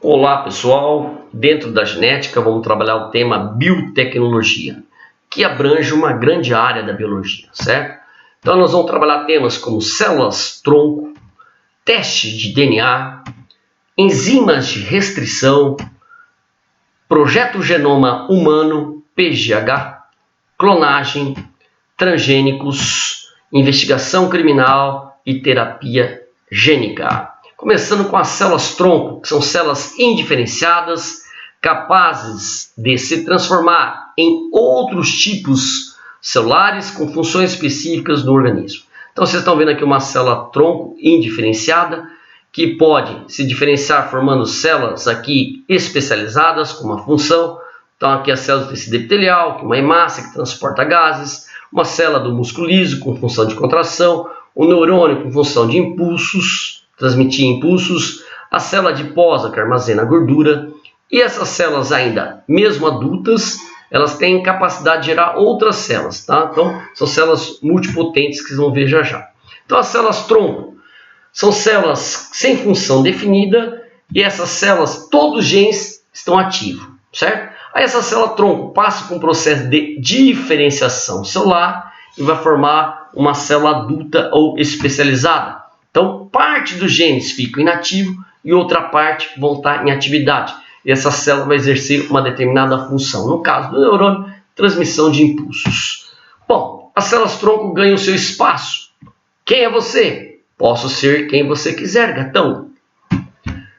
Olá pessoal, dentro da genética vamos trabalhar o tema biotecnologia, que abrange uma grande área da biologia, certo? Então nós vamos trabalhar temas como células-tronco, testes de DNA, enzimas de restrição, projeto genoma humano, PGH, clonagem, transgênicos, investigação criminal e terapia gênica. Começando com as células-tronco, que são células indiferenciadas, capazes de se transformar em outros tipos celulares com funções específicas no organismo. Então vocês estão vendo aqui uma célula-tronco indiferenciada, que pode se diferenciar formando células aqui especializadas com uma função. Então aqui a célula do tecido epitelial, que é uma hemácia que transporta gases, uma célula do músculo liso com função de contração, um neurônio com função de impulsos, transmitir impulsos, a célula adiposa que armazena gordura, e essas células ainda, mesmo adultas, elas têm capacidade de gerar outras células, tá? Então são células multipotentes que vocês vão ver já já. Então as células-tronco são células sem função definida, e essas células, todos os genes estão ativos, certo? Aí essa célula-tronco passa por um processo de diferenciação celular e vai formar uma célula adulta ou especializada. Então, parte dos genes ficam inativos e outra parte vão estar em atividade. E essa célula vai exercer uma determinada função. No caso do neurônio, transmissão de impulsos. Bom, as células-tronco ganham seu espaço. Quem é você? Posso ser quem você quiser, gatão.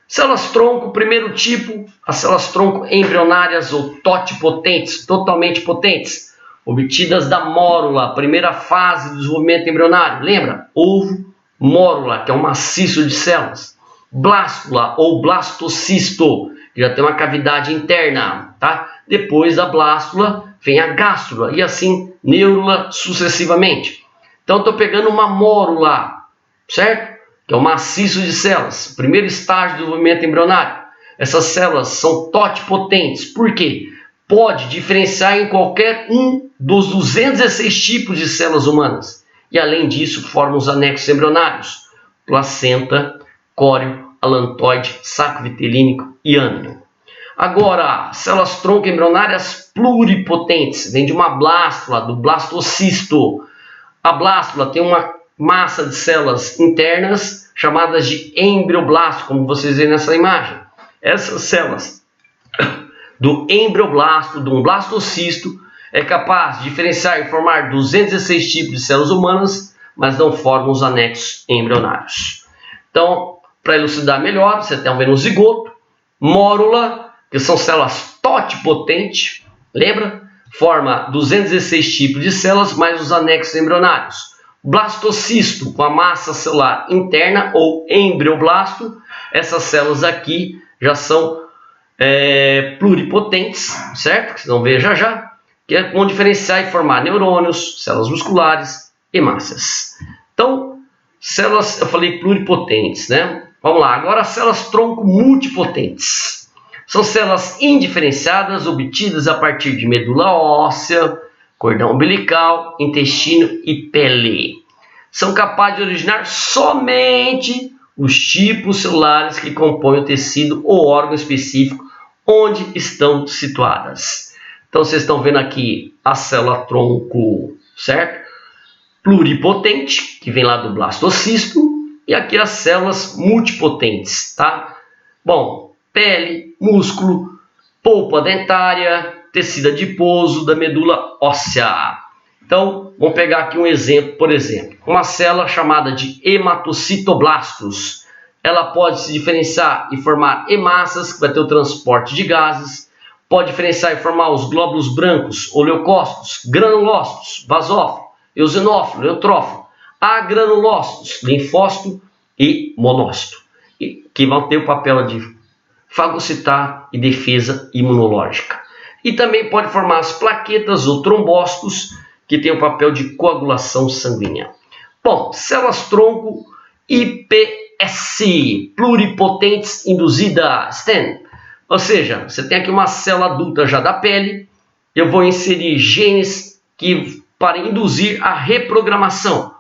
Células-tronco, primeiro tipo, as células-tronco embrionárias ou totipotentes, totalmente potentes, obtidas da mórula, primeira fase do desenvolvimento embrionário. Lembra? Ovo, mórula, que é um maciço de células. Blástula ou blastocisto, que já tem uma cavidade interna, tá? Depois da blástula vem a gástrula e assim neurula sucessivamente. Então estou pegando uma mórula, certo? Que é um maciço de células, primeiro estágio do desenvolvimento embrionário. Essas células são totipotentes. Por quê? Pode diferenciar em qualquer um dos 216 tipos de células humanas. E além disso, formam os anexos embrionários: placenta, córeo, alantoide, saco vitelínico e âmino. Agora, células-tronco embrionárias pluripotentes, vem de uma blástula, do blastocisto. A blástula tem uma massa de células internas chamadas de embrioblasto, como vocês veem nessa imagem. Essas células do embrioblasto, de um blastocisto, é capaz de diferenciar e formar 216 tipos de células humanas, mas não formam os anexos embrionários. Então, para elucidar melhor, você está vendo o zigoto, mórula, que são células totipotentes, lembra? Forma 216 tipos de células, mais os anexos embrionários. Blastocisto, com a massa celular interna ou embrioblasto, essas células aqui já são pluripotentes, certo? Que vocês vão ver já já, que vão diferenciar e formar neurônios, células musculares, hemácias. Então, células, eu falei pluripotentes, né? Vamos lá, agora as células-tronco multipotentes. São células indiferenciadas, obtidas a partir de medula óssea, cordão umbilical, intestino e pele. São capazes de originar somente os tipos celulares que compõem o tecido ou órgão específico onde estão situadas. Então vocês estão vendo aqui a célula-tronco, certo? Pluripotente, que vem lá do blastocisto, e aqui as células multipotentes, tá? Bom, pele, músculo, polpa dentária, tecido adiposo da medula óssea. Então, vamos pegar aqui um exemplo, por exemplo, uma célula chamada de hematocitoblastos. Ela pode se diferenciar e formar hemácias, que vai ter o transporte de gases, pode diferenciar e formar os glóbulos brancos ou leucócitos, granulócitos, basófilo, eosinófilo, eutrófilo, agranulócitos, linfócito e monócito, que vão ter o papel de fagocitar e defesa imunológica. E também pode formar as plaquetas ou trombócitos, que tem o papel de coagulação sanguínea. Bom, células-tronco IPS, pluripotentes induzidas, STEM. Ou seja, você tem aqui uma célula adulta já da pele, eu vou inserir genes para induzir a reprogramação.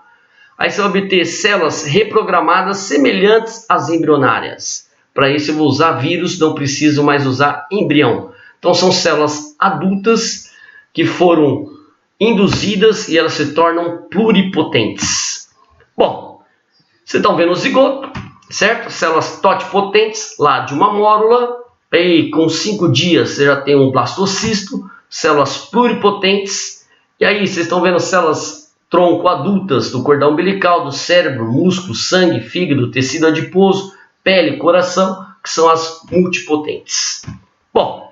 Aí você vai obter células reprogramadas semelhantes às embrionárias. Para isso eu vou usar vírus, não preciso mais usar embrião. Então são células adultas que foram induzidas e elas se tornam pluripotentes. Bom, vocês estão vendo o zigoto, certo? Células totipotentes lá de uma mórula. E com 5 dias você já tem um blastocisto, células pluripotentes. E aí vocês estão vendo células tronco adultas do cordão umbilical, do cérebro, músculo, sangue, fígado, tecido adiposo, pele, coração, que são as multipotentes. Bom,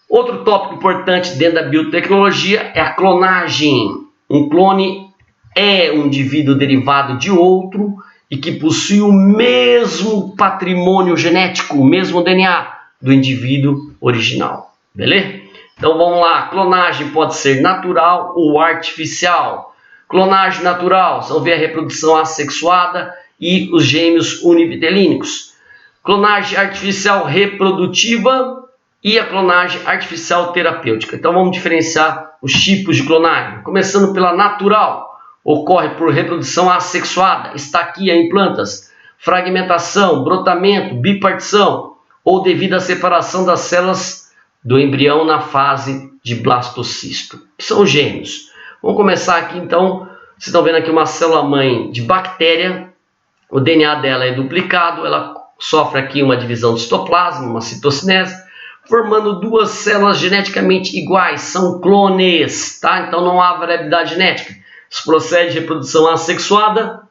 outro tópico importante dentro da biotecnologia é a clonagem. Um clone é um indivíduo derivado de outro e que possui o mesmo patrimônio genético, o mesmo DNA do indivíduo original. Beleza? Então vamos lá, clonagem pode ser natural ou artificial. Clonagem natural, vocês vão ver a reprodução assexuada e os gêmeos univitelínicos. Clonagem artificial reprodutiva e a clonagem artificial terapêutica. Então vamos diferenciar os tipos de clonagem. Começando pela natural, ocorre por reprodução assexuada, estaquia em plantas, fragmentação, brotamento, bipartição, ou devido à separação das células do embrião na fase de blastocisto, que são os gêmeos. Vamos começar aqui então, vocês estão vendo aqui uma célula-mãe de bactéria, o DNA dela é duplicado, ela sofre aqui uma divisão do citoplasma, uma citocinese, formando duas células geneticamente iguais, são clones, tá? Então não há variabilidade genética. Esse processo de reprodução assexuada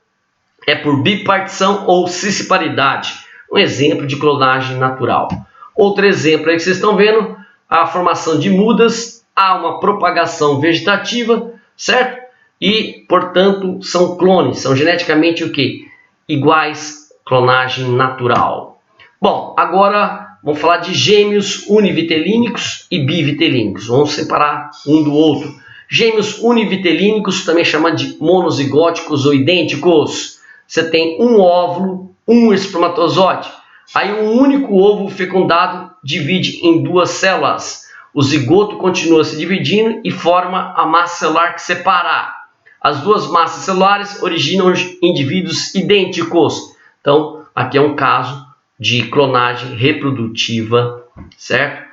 é por bipartição ou cisparidade, um exemplo de clonagem natural. Outro exemplo aí que vocês estão vendo, a formação de mudas, há uma propagação vegetativa, certo? E, portanto, são clones, são geneticamente o quê? Iguais, clonagem natural. Bom, agora vamos falar de gêmeos univitelínicos e bivitelínicos. Vamos separar um do outro. Gêmeos univitelínicos, também chamado de monozigóticos ou idênticos. Você tem um óvulo, um espermatozoide. Aí um único ovo fecundado divide em duas células. O zigoto continua se dividindo e forma a massa celular que separa. As duas massas celulares originam indivíduos idênticos. Então, aqui é um caso de clonagem reprodutiva, certo?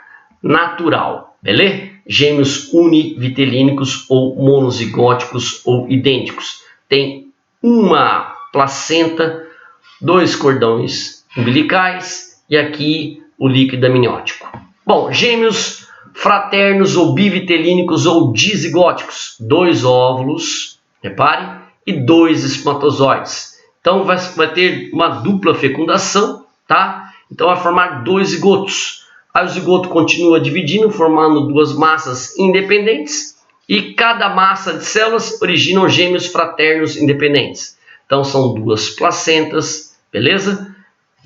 Natural, beleza? Gêmeos univitelínicos ou monozigóticos ou idênticos. Tem uma placenta, 2 cordões umbilicais e aqui o líquido amniótico. Bom, gêmeos fraternos ou bivitelínicos ou dizigóticos, 2 óvulos, repare, e 2 espermatozoides. Então vai ter uma dupla fecundação, tá? Então vai formar 2 zigotos. Aí o zigoto continua dividindo, formando 2 massas independentes e cada massa de células originam gêmeos fraternos independentes. Então são 2 placentas, beleza?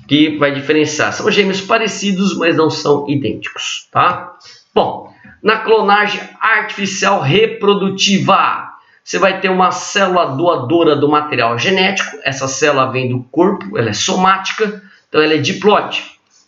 Que vai diferenciar. São gêmeos parecidos, mas não são idênticos, tá? Bom, na clonagem artificial reprodutiva, você vai ter uma célula doadora do material genético. Essa célula vem do corpo, ela é somática, então ela é diploide.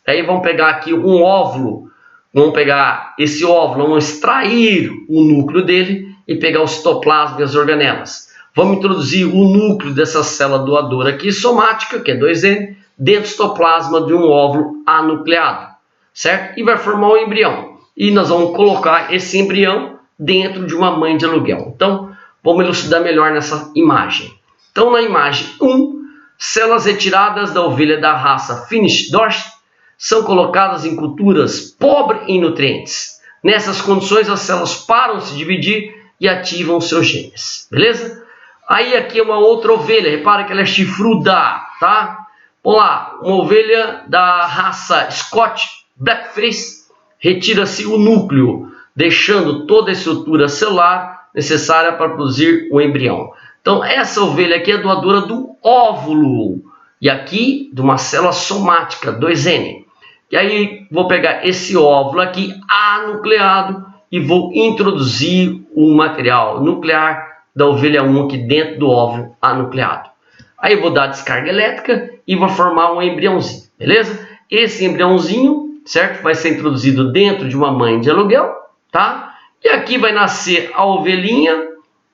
Aí vamos pegar aqui um óvulo, vamos pegar esse óvulo, vamos extrair o núcleo dele e pegar o citoplasma e as organelas. Vamos introduzir o núcleo dessa célula doadora aqui, somática, que é 2N, dentro do citoplasma de um óvulo anucleado, certo? E vai formar um embrião. E nós vamos colocar esse embrião dentro de uma mãe de aluguel. Então, vamos elucidar melhor nessa imagem. Então, na imagem 1, células retiradas da ovelha da raça Finnish Dorset são colocadas em culturas pobres em nutrientes. Nessas condições, as células param de se dividir e ativam seus genes, beleza? Aí aqui é uma outra ovelha, repara que ela é chifruda, tá? Vamos lá, uma ovelha da raça Scott Blackface, retira-se o núcleo, deixando toda a estrutura celular necessária para produzir o embrião. Então essa ovelha aqui é doadora do óvulo, e aqui de uma célula somática, 2N. E aí vou pegar esse óvulo aqui anucleado e vou introduzir o material nuclear da ovelha 1 aqui dentro do óvulo anucleado. Aí vou dar descarga elétrica e vou formar um embriãozinho, beleza? Esse embriãozinho, certo? Vai ser introduzido dentro de uma mãe de aluguel, tá? E aqui vai nascer a ovelhinha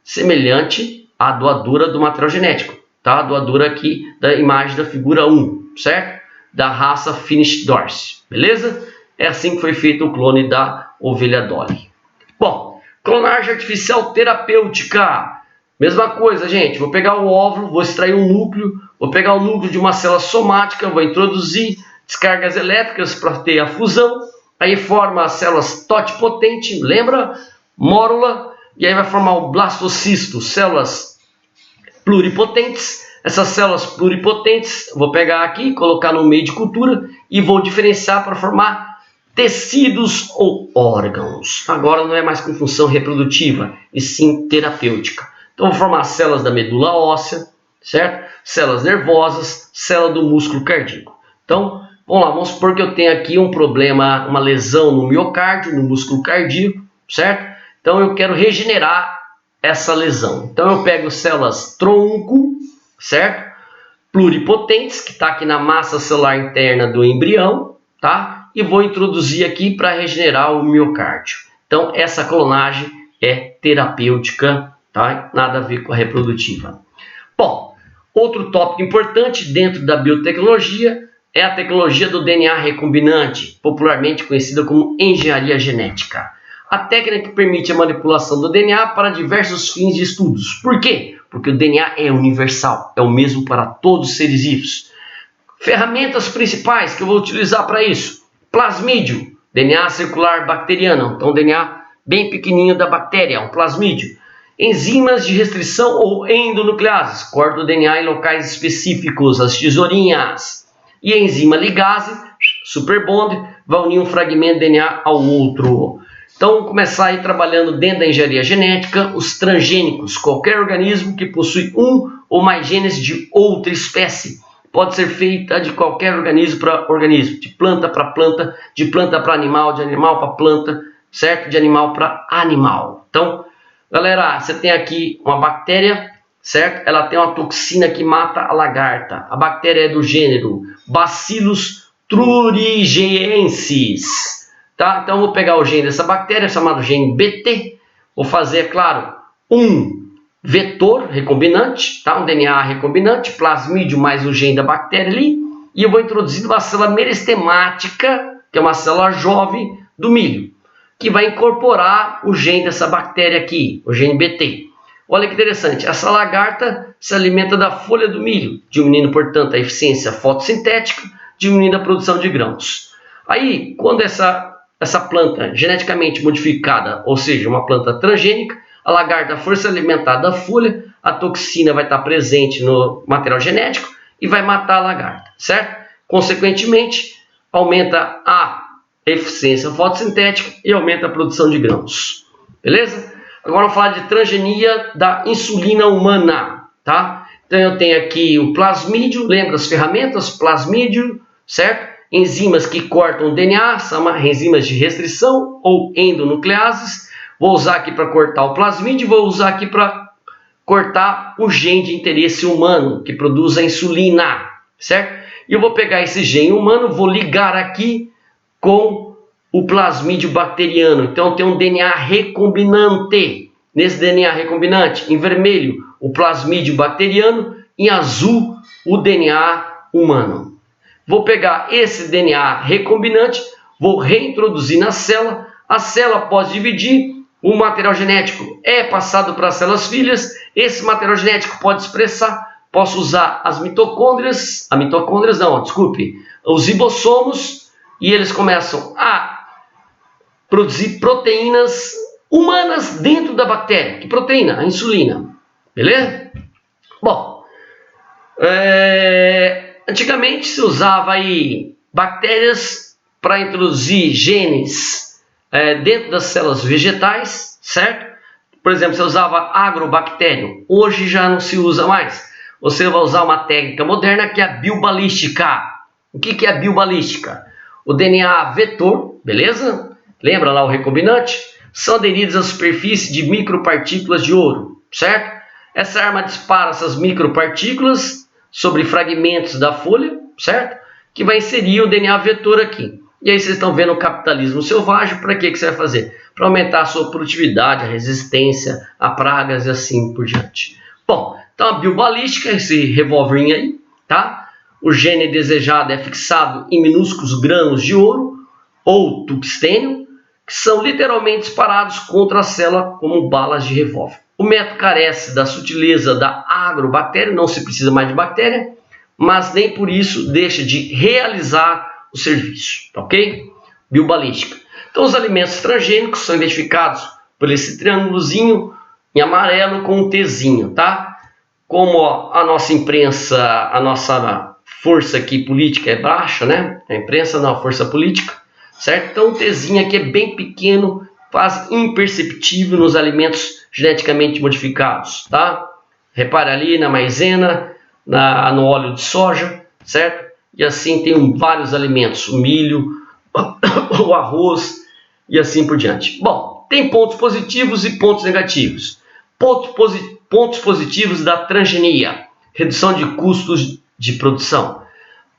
semelhante à doadora do material genético, tá? A doadora aqui da imagem da figura 1, certo? da raça Finnish Dorset, beleza? É assim que foi feito o clone da ovelha Dolly. Bom, clonagem artificial terapêutica. Mesma coisa, gente. Vou pegar o óvulo, vou extrair um núcleo, vou pegar o núcleo de uma célula somática, vou introduzir descargas elétricas para ter a fusão, aí forma as células totipotente, lembra? Mórula, e aí vai formar o blastocisto, células pluripotentes. Essas células pluripotentes, vou pegar aqui, colocar no meio de cultura e vou diferenciar para formar tecidos ou órgãos. Agora não é mais com função reprodutiva, e sim terapêutica. Então vou formar células da medula óssea, certo? Células nervosas, célula do músculo cardíaco. Então, vamos lá, vamos supor que eu tenho aqui um problema, uma lesão no miocárdio, no músculo cardíaco, certo? Então eu quero regenerar essa lesão. Então eu pego células tronco, certo? Pluripotentes, que está aqui na massa celular interna do embrião, tá? E vou introduzir aqui para regenerar o miocárdio. Então essa clonagem é terapêutica, tá? Nada a ver com a reprodutiva. Bom, outro tópico importante dentro da biotecnologia é a tecnologia do DNA recombinante, popularmente conhecida como engenharia genética. A técnica que permite a manipulação do DNA para diversos fins de estudos. Por quê? Porque o DNA é universal, é o mesmo para todos os seres vivos. Ferramentas principais que eu vou utilizar para isso: plasmídio, DNA circular bacteriano, então DNA bem pequenininho da bactéria, um plasmídio. Enzimas de restrição ou endonucleases, corta o DNA em locais específicos, as tesourinhas. E a enzima ligase, superbond, vai unir um fragmento de DNA ao outro. Então, vamos começar aí trabalhando dentro da engenharia genética, os transgênicos, qualquer organismo que possui um ou mais genes de outra espécie. Pode ser feita de qualquer organismo para organismo, de planta para planta, de planta para animal, de animal para planta, certo? De animal para animal. Então, galera, você tem aqui uma bactéria, certo? Ela tem uma toxina que mata a lagarta. A bactéria é do gênero Bacillus thuringiensis. Tá? Então, eu vou pegar o gene dessa bactéria, chamado gene BT. Vou fazer, é claro, um vetor recombinante, tá? Um DNA recombinante, plasmídio mais o gene da bactéria ali. E eu vou introduzir uma célula meristemática, que é uma célula jovem do milho, que vai incorporar o gene dessa bactéria aqui, o gene BT. Olha que interessante, essa lagarta se alimenta da folha do milho, diminuindo, portanto, a eficiência fotossintética, diminuindo a produção de grãos. Aí, quando essa planta geneticamente modificada, ou seja, uma planta transgênica, a lagarta for se alimentar da folha, a toxina vai estar presente no material genético e vai matar a lagarta, certo? Consequentemente, aumenta a eficiência fotossintética e aumenta a produção de grãos, beleza? Agora vamos falar de transgenia da insulina humana, tá? Então eu tenho aqui o plasmídio, lembra as ferramentas? Plasmídio, certo? Enzimas que cortam o DNA, são enzimas de restrição ou endonucleases. Vou usar aqui para cortar o plasmídio, vou usar aqui para cortar o gene de interesse humano, que produz a insulina, certo? E eu vou pegar esse gene humano, vou ligar aqui com o plasmídio bacteriano. Então tem um DNA recombinante. Nesse DNA recombinante, em vermelho, o plasmídio bacteriano, em azul, o DNA humano. Vou pegar esse DNA recombinante, vou reintroduzir na célula. A célula pode dividir, o material genético é passado para as células filhas. Esse material genético pode expressar, posso usar as mitocôndrias, os ribossomos, e eles começam a produzir proteínas humanas dentro da bactéria. Que proteína? A insulina. Beleza? Bom, antigamente se usava aí bactérias para introduzir genes dentro das células vegetais, certo? Por exemplo, você usava agrobacterium. Hoje já não se usa mais. Você vai usar uma técnica moderna que é a biobalística. O que é a biobalística? O DNA vetor, beleza? Lembra lá o recombinante? São aderidos à superfície de micropartículas de ouro, certo? Essa arma dispara essas micropartículas sobre fragmentos da folha, certo? Que vai inserir o DNA vetor aqui. E aí vocês estão vendo o capitalismo selvagem. Para que você vai fazer? Para aumentar a sua produtividade, a resistência a pragas e assim por diante. Bom, então a biobalística, esse revólverinho aí, tá? o gene desejado é fixado em minúsculos grãos de ouro ou tungstênio, que são literalmente disparados contra a célula como balas de revólver. O método carece da sutileza da agrobactéria, não se precisa mais de bactéria, mas nem por isso deixa de realizar o serviço, ok? Biobalística. Então, os alimentos transgênicos são identificados por esse triângulozinho em amarelo com um Tzinho, tá? Como a nossa imprensa, a nossa força aqui política é baixa, né? A imprensa não, a força política, certo? Então, o Tzinho aqui é bem pequeno, quase imperceptível nos alimentos geneticamente modificados, tá? Repare ali na maisena, no óleo de soja, certo? E assim tem vários alimentos, o milho, o arroz e assim por diante. Bom, tem pontos positivos e pontos negativos. Pontos positivos da transgenia: redução de custos de produção,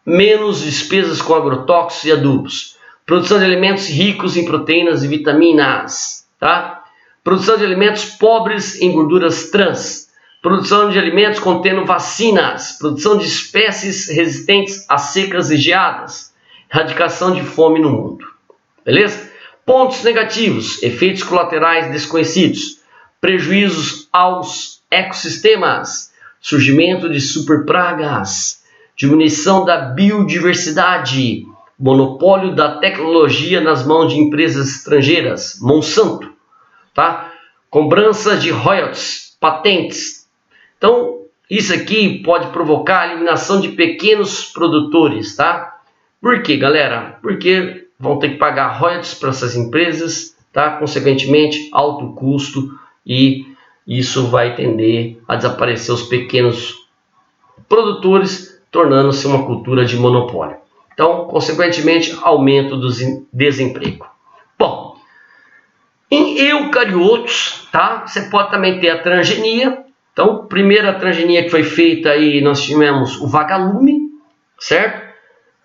menos despesas com agrotóxicos e adubos, produção de alimentos ricos em proteínas e vitaminas, tá? Produção de alimentos pobres em gorduras trans, produção de alimentos contendo vacinas, produção de espécies resistentes a secas e geadas, erradicação de fome no mundo. Beleza? Pontos negativos: efeitos colaterais desconhecidos, prejuízos aos ecossistemas, surgimento de superpragas, diminuição da biodiversidade, monopólio da tecnologia nas mãos de empresas estrangeiras, Monsanto, tá? Cobrança de royalties, patentes. Então, isso aqui pode provocar a eliminação de pequenos produtores, tá? Por quê, galera? Porque vão ter que pagar royalties para essas empresas, tá? Consequentemente, alto custo, e isso vai tender a desaparecer os pequenos produtores, tornando-se uma cultura de monopólio. Então, consequentemente, aumento do desemprego. Bom, em eucariotos, tá? Você pode também ter a transgenia. Então, primeira transgenia que foi feita aí, nós tivemos o vagalume, certo?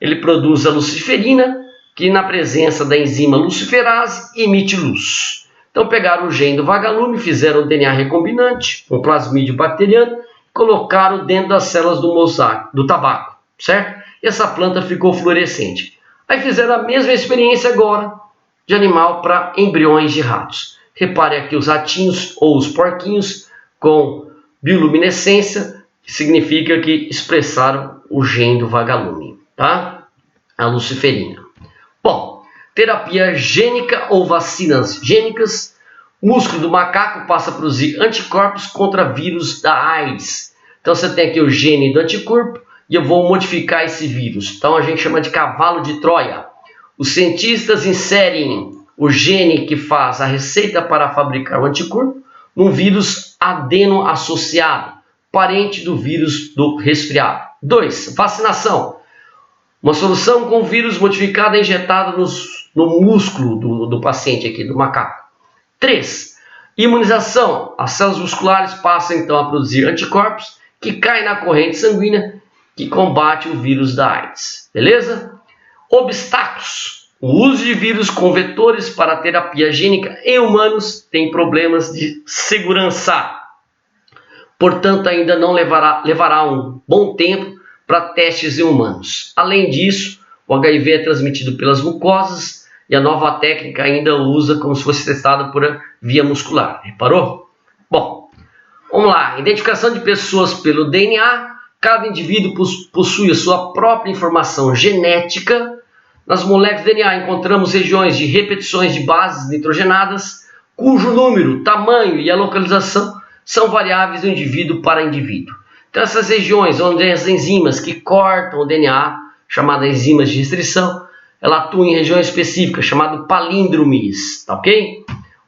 Ele produz a luciferina, que na presença da enzima luciferase emite luz. Então, pegaram o gene do vagalume, fizeram o DNA recombinante, um plasmídio bacteriano, colocaram dentro das células do tabaco, certo? E essa planta ficou fluorescente. Aí fizeram a mesma experiência agora de animal para embriões de ratos. Repare aqui os ratinhos ou os porquinhos com bioluminescência, que significa que expressaram o gene do vagalume, tá? A luciferina. Bom, terapia gênica ou vacinas gênicas. O músculo do macaco passa a produzir anticorpos contra vírus da AIDS. Então você tem aqui o gene do anticorpo e eu vou modificar esse vírus. Então a gente chama de cavalo de Troia. Os cientistas inserem o gene que faz a receita para fabricar o anticorpo num vírus adeno-associado, parente do vírus do resfriado. 2. Vacinação. Uma solução com vírus modificado é injetada no músculo do paciente aqui, do macaco. 3. Imunização. As células musculares passam então a produzir anticorpos que caem na corrente sanguínea que combate o vírus da AIDS. Beleza? Obstáculos. O uso de vírus com vetores para a terapia gênica em humanos tem problemas de segurança. Portanto, ainda não levará um bom tempo para testes em humanos. Além disso, o HIV é transmitido pelas mucosas e a nova técnica ainda usa como se fosse testada por via muscular. Reparou? Bom, vamos lá. Identificação de pessoas pelo DNA. Cada indivíduo possui a sua própria informação genética. Nas moléculas de DNA encontramos regiões de repetições de bases nitrogenadas, cujo número, tamanho e a localização são variáveis do indivíduo para indivíduo. Então essas regiões onde as enzimas que cortam o DNA, chamadas enzimas de restrição, ela atua em regiões específicas, chamado palíndromes, tá ok?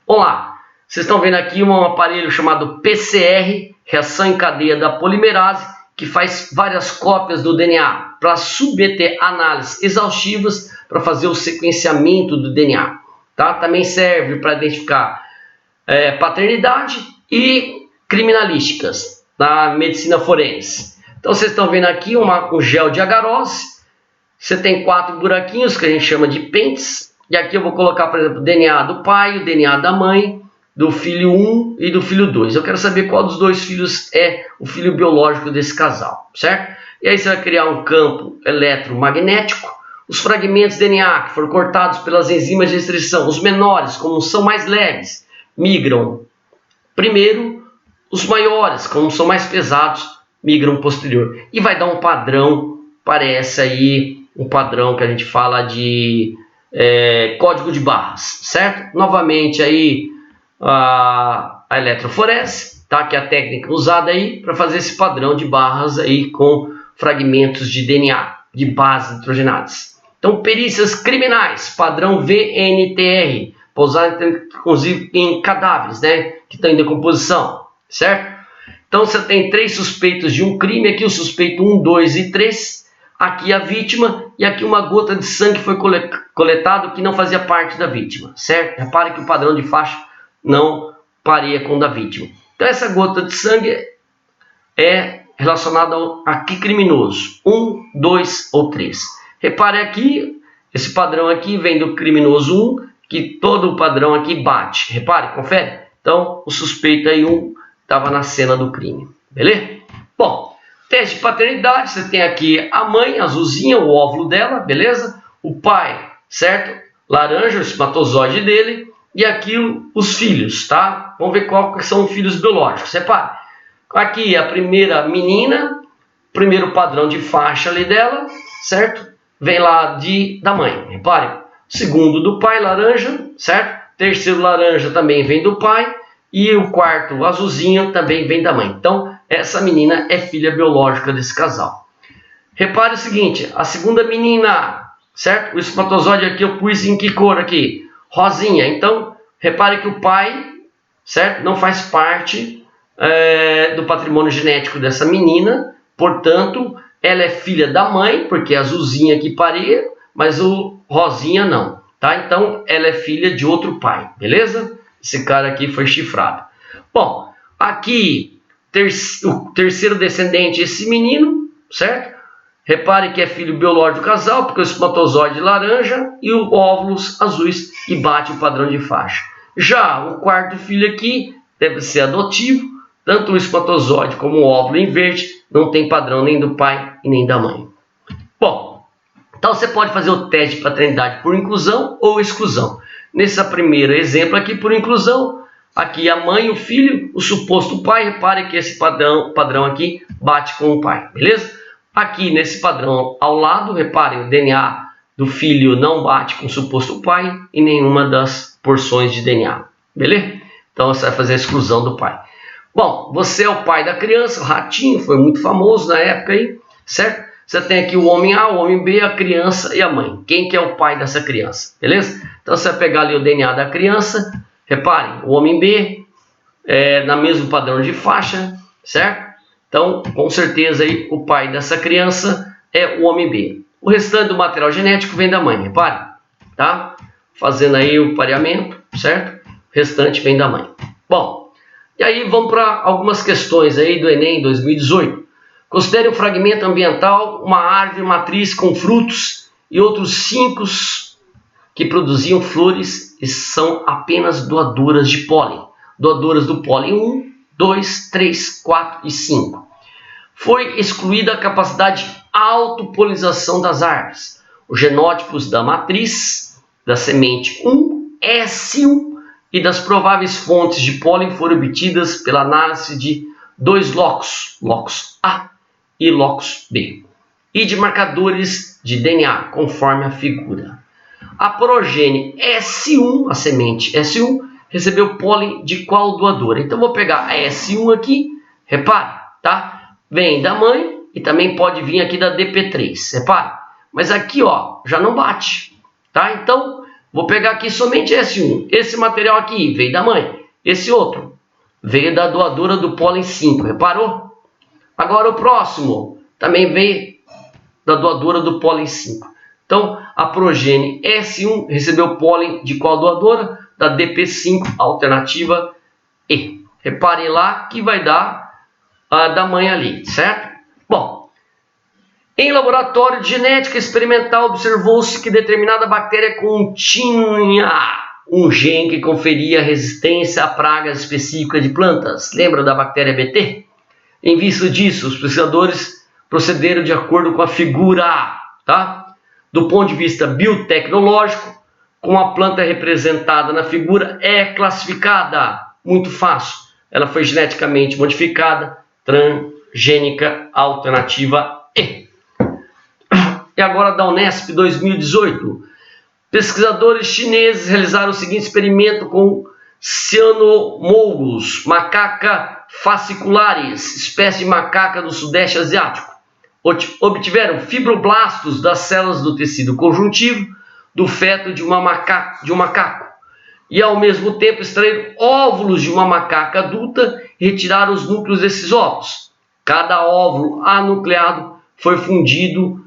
Vamos lá, vocês estão vendo aqui um aparelho chamado PCR, reação em cadeia da polimerase, que faz várias cópias do DNA para submeter análises exaustivas para fazer o sequenciamento do DNA. Tá? Também serve para identificar paternidade e criminalísticas na medicina forense. Então vocês estão vendo aqui um gel de agarose. Você tem 4 buraquinhos que a gente chama de pentes. E aqui eu vou colocar, por exemplo, o DNA do pai, o DNA da mãe, do filho 1 e do filho 2. Eu quero saber qual dos dois filhos é o filho biológico desse casal, certo? E aí você vai criar um campo eletromagnético. Os fragmentos de DNA que foram cortados pelas enzimas de restrição, os menores, como são mais leves, migram primeiro, os maiores, como são mais pesados, migram posterior. E vai dar um padrão, parece aí um padrão que a gente fala de código de barras, certo? Novamente aí a eletroforese, tá? Que é a técnica usada aí para fazer esse padrão de barras aí com fragmentos de DNA, de bases nitrogenadas. Então, perícias criminais, padrão VNTR, usado inclusive em cadáveres, né, que estão em decomposição, certo? Então, você tem 3 suspeitos de um crime, aqui o suspeito 1, 2 e 3, aqui a vítima, e aqui uma gota de sangue foi coletado que não fazia parte da vítima, certo? Repare que o padrão de faixa não pareia com o da vítima. Então, essa gota de sangue é relacionada a que criminoso? 1, 2 ou 3. Repare aqui, esse padrão aqui vem do criminoso 1, que todo o padrão aqui bate. Repare, confere. Então, o suspeito aí 1 estava na cena do crime. Beleza? Bom, teste de paternidade. Você tem aqui a mãe, azulzinha, o óvulo dela, beleza? O pai, certo? Laranja, o espermatozoide dele. E aqui os filhos, tá? Vamos ver quais são os filhos biológicos. Repare. Aqui a primeira menina, primeiro padrão de faixa ali dela, certo? Vem lá da mãe, repare. Segundo do pai, laranja, certo? Terceiro laranja também vem do pai. E o quarto, azulzinho, também vem da mãe. Então, essa menina é filha biológica desse casal. Repare o seguinte, a segunda menina, certo? O espermatozoide aqui eu pus em que cor aqui? Rosinha. Então, repare que o pai, certo? Não faz parte do patrimônio genético dessa menina, portanto, ela é filha da mãe, porque é azulzinha que pareia, mas o rosinha não, tá? Então, ela é filha de outro pai, beleza? Esse cara aqui foi chifrado. Bom, aqui, o terceiro descendente, esse menino, certo? Repare que é filho biológico do casal, porque o espermatozoide laranja e o óvulos azuis e bate o padrão de faixa. Já o quarto filho aqui deve ser adotivo, tanto o espermatozoide como o óvulo em verde não tem padrão nem do pai e nem da mãe. Bom, então você pode fazer o teste de paternidade por inclusão ou exclusão. Nesse primeiro exemplo aqui, por inclusão, aqui a mãe, o filho, o suposto pai, repare que esse padrão aqui bate com o pai, beleza? Aqui nesse padrão ao lado, reparem, o DNA do filho não bate com o suposto pai em nenhuma das porções de DNA, beleza? Então você vai fazer a exclusão do pai. Bom, você é o pai da criança, o ratinho, foi muito famoso na época aí, certo? Você tem aqui o homem A, o homem B, a criança e a mãe. Quem que é o pai dessa criança, beleza? Então você vai pegar ali o DNA da criança, reparem, o homem B é no mesmo padrão de faixa, certo? Então, com certeza aí o pai dessa criança é o homem B. O restante do material genético vem da mãe, reparem, tá? Fazendo aí o pareamento, certo? O restante vem da mãe. Bom, e aí vamos para algumas questões aí do Enem 2018. Considere um fragmento ambiental, uma árvore matriz com frutos e outros 5 que produziam flores e são apenas doadoras de pólen. Doadoras do pólen 1, 2, 3, 4 e 5. Foi excluída a capacidade de autopolinização das árvores. Os genótipos da matriz, da semente 1, S1 e das prováveis fontes de pólen foram obtidas pela análise de 2 locus, locus A e locus B, e de marcadores de DNA, conforme a figura. A progênie S1, a semente S1, recebeu pólen de qual doadora? Então, vou pegar a S1 aqui, repare, tá? Vem da mãe e também pode vir aqui da DP3, repare. Mas aqui, ó, já não bate, tá? Então, vou pegar aqui somente S1. Esse material aqui veio da mãe. Esse outro veio da doadora do pólen 5, reparou? Agora o próximo também veio da doadora do pólen 5. Então, a progênie S1 recebeu pólen de qual doadora? Da DP5, alternativa E. Reparem lá que vai dar da mãe ali, certo? Bom, em laboratório de genética experimental observou-se que determinada bactéria continha um gene que conferia resistência a pragas específicas de plantas. Lembra da bactéria BT? Em vista disso, os pesquisadores procederam de acordo com a figura, tá? Do ponto de vista biotecnológico, como a planta representada na figura é classificada, muito fácil. Ela foi geneticamente modificada, transgênica, alternativa E. E agora da Unesp 2018. Pesquisadores chineses realizaram o seguinte experimento com Cyanomolgus, macaca fascicularis, espécie de macaca do sudeste asiático. Obtiveram fibroblastos das células do tecido conjuntivo do feto de um macaco e ao mesmo tempo extraíram óvulos de uma macaca adulta e retiraram os núcleos desses óvulos. Cada óvulo anucleado foi fundido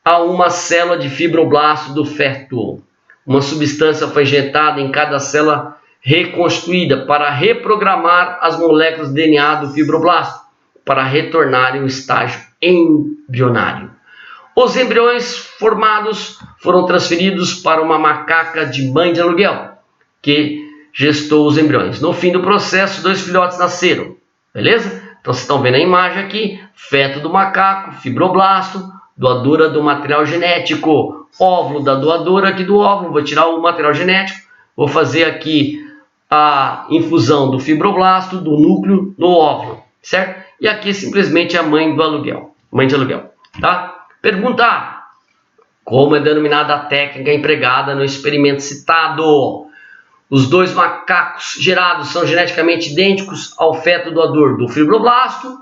a uma célula de fibroblasto do feto. Uma substância foi injetada em cada célula reconstruída para reprogramar as moléculas de DNA do fibroblasto para retornarem ao estágio embrionário. Os embriões formados foram transferidos para uma macaca de mãe de aluguel, que gestou os embriões. No fim do processo, 2 filhotes nasceram. Beleza? Então, vocês estão vendo a imagem aqui. Feto do macaco, fibroblasto, doadora do material genético, óvulo da doadora aqui do óvulo. Vou tirar o material genético. Vou fazer aqui a infusão do fibroblasto, do núcleo, no óvulo. Certo? E aqui simplesmente a mãe do aluguel. Mãe de aluguel. Tá? Pergunta: como é denominada a técnica empregada no experimento citado? Os 2 macacos gerados são geneticamente idênticos ao feto doador do fibroblasto,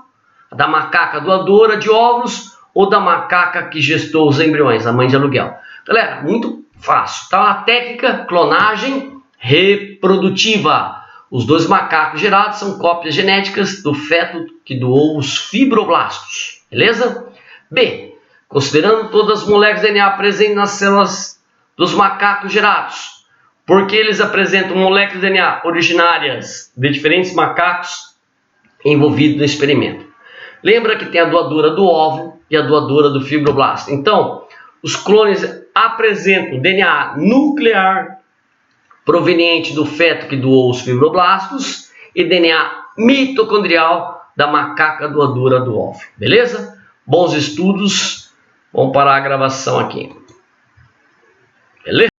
da macaca doadora de óvulos ou da macaca que gestou os embriões, a mãe de aluguel. Galera, muito fácil. Então, a técnica clonagem reprodutiva. Os 2 macacos gerados são cópias genéticas do feto que doou os fibroblastos. Beleza? B. Considerando todas as moléculas de DNA presentes nas células dos macacos gerados, porque eles apresentam moléculas de DNA originárias de diferentes macacos envolvidos no experimento. Lembra que tem a doadora do óvulo e a doadora do fibroblasto. Então, os clones apresentam DNA nuclear proveniente do feto que doou os fibroblastos e DNA mitocondrial da macaca doadora do óvulo. Beleza? Bons estudos. Vamos parar a gravação aqui. Beleza?